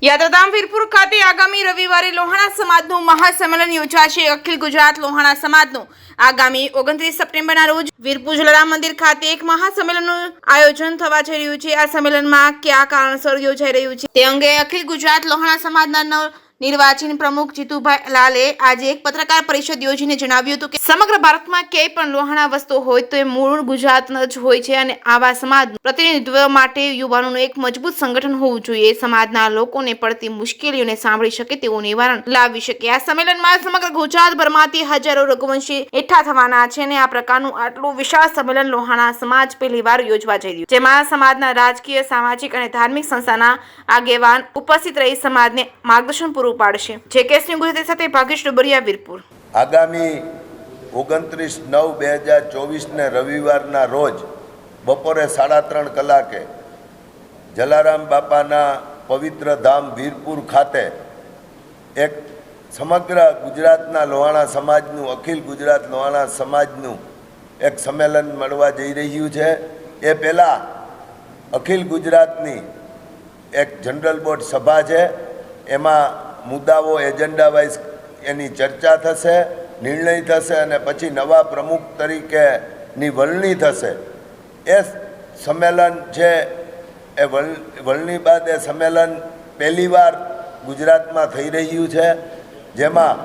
યાત્રાધામ વીરપુર ખાતે આગામી રવિવારે લોહાણા સમાજનું મહાસંમેલન યોજાશે। અખિલ ગુજરાત લોહાણા સમાજનું આગામી 29 સપ્ટેમ્બરના રોજ વીરપુર જલારામ મંદિર ખાતે એક મહાસંમેલનનું આયોજન થવા જઈ રહ્યું છે। આ સંમેલનમાં કયા કારણસર યોજાઈ રહ્યું છે તે અંગે અખિલ ગુજરાત લોહાણા સમાજના નિર્વાચિત પ્રમુખ જીતુભાઈ લાલે આજે એક પત્રકાર પરિષદ યોજીને જણાવ્યું હતું કે સમગ્ર ભારતમાં ક્યાંય પણ લોહાણા વસ્તુ હોય તો એ મૂળ ગુજરાતનો જ હોય છે અને આવા સમાજનું પ્રતિનિધિત્વ માટે યુવાનોનું એક મજબૂત સંગઠન હોવું જોઈએ। સમાજના લોકોને પડતી મુશ્કેલીઓને સાંભળી શકે તેવું નિવારણ લાવી શકે। આ સંમેલનમાં સમગ્ર ગુજરાતભરમાંથી હજારો રઘુવંશી એકઠા થવાના છે અને આ પ્રકારનું આટલું વિશાળ સંમેલન લોહાણા સમાજ પહેલીવાર યોજવા જઈ રહ્યું, જેમાં સમાજના રાજકીય, સામાજિક અને ધાર્મિક સંસ્થાના આગેવાન ઉપસ્થિત રહી સમાજને માર્ગદર્શન પૂરું પાડશે। જેકેએસની ગુજરાતી સાથે ભાગેશ ડુબરિયા, વીરપુર। આગામી 29/9/2024 ને રવિવારના રોજ બપોરે 3:30 કલાકે જલારામ બાપાના પવિત્ર ધામ વીરપુર ખાતે એક સમગ્ર ગુજરાતના લોહાણા સમાજનું, અખિલ ગુજરાત લોહાણા સમાજનું એક સંમેલન મળવા જઈ રહ્યું છે। એ પહેલાં અખિલ ગુજરાતની એક જનરલ બોર્ડ સભા છે, એમાં મુદ્દાઓ એજન્ડા વાઇઝ એની ચર્ચા થશે, નિર્ણય થશે અને પછી નવા પ્રમુખ તરીકેની વરણી થશે। એ સંમેલન છે, એ વરણી બાદ એ સંમેલન પહેલીવાર ગુજરાતમાં થઈ રહ્યું છે, જેમાં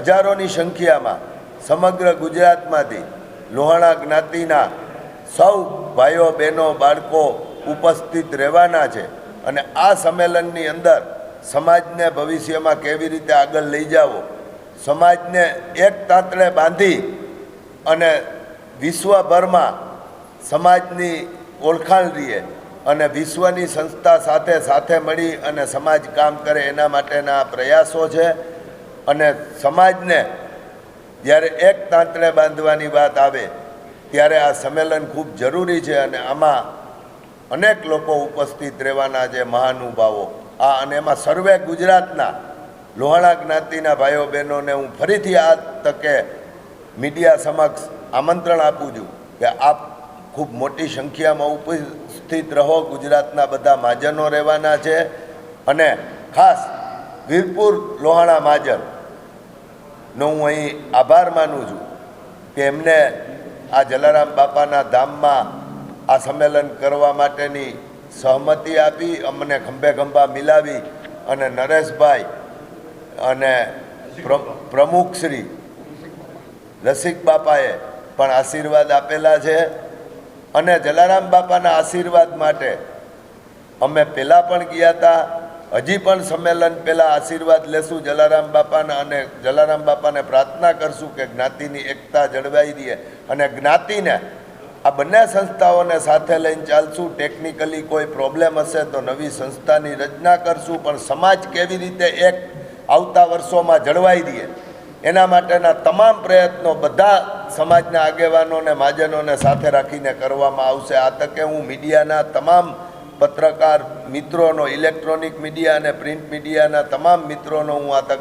હજારોની સંખ્યામાં સમગ્ર ગુજરાતમાંથી લોહાણા જ્ઞાતિના સૌ ભાઈઓ, બહેનો, બાળકો ઉપસ્થિત રહેવાના છે અને આ સંમેલનની અંદર સમાજને ભવિષ્યમાં કેવી રીતે આગળ લઈ જાવો, સમાજને એક તાંતણે બાંધી અને વિશ્વભરમાં સમાજની ઓળખાણ રહીએ અને વિશ્વની સંસ્થા સાથે મળી અને સમાજ કામ કરે, એના માટેના પ્રયાસો છે। અને સમાજને જ્યારે એક તાંતણે બાંધવાની વાત આવે ત્યારે આ સંમેલન ખૂબ જરૂરી છે અને આમાં અનેક લોકો ઉપસ્થિત રહેવાના છે, મહાનુભાવો। અને એમાં સર્વે ગુજરાતના લોહાણા જ્ઞાતિના ભાઈઓ બહેનોને હું ફરીથી આ તકે મીડિયા સમક્ષ આમંત્રણ આપું છું કે આપ ખૂબ મોટી સંખ્યામાં ઉપસ્થિત રહો। ગુજરાતના બધા મહાજનો રહેવાના છે અને ખાસ વીરપુર લોહાણા મહાજનનો હું અહીં આભાર માનું છું કે એમને આ જલારામ બાપાના ધામમાં આ સંમેલન કરવા માટેની સહમતિ આપી, અમને ખંભે ખંભા મિલાવી અને નરેશભાઈ અને પ્રમુખ શ્રી રસિક બાપાએ પણ આશીર્વાદ આપેલા છે અને જલારામ બાપાના આશીર્વાદ માટે અમે પહેલાં પણ ગયા હતા, હજી પણ સંમેલન પહેલાં આશીર્વાદ લેશું જલારામ બાપાના અને જલારામ બાપાને પ્રાર્થના કરશું કે જ્ઞાતિની એકતા જળવાઈ રહે અને જ્ઞાતિને આ બંને સંસ્થાઓને સાથે લઈને ચાલશું। ટેકનિકલી કોઈ પ્રોબ્લેમ હશે તો નવી સંસ્થાની રચના કરશું, પણ સમાજ કેવી રીતે એક આવતા વર્ષોમાં જળવાઈ રહે એના માટેના તમામ પ્રયત્નો બધા સમાજના આગેવાનોને, મહાજનોને સાથે રાખીને કરવામાં આવશે। આ તકે હું મીડિયાના તમામ પત્રકાર મિત્રોનો, ઇલેક્ટ્રોનિક મીડિયા અને પ્રિન્ટ મીડિયાના તમામ મિત્રોનો હું આ તકે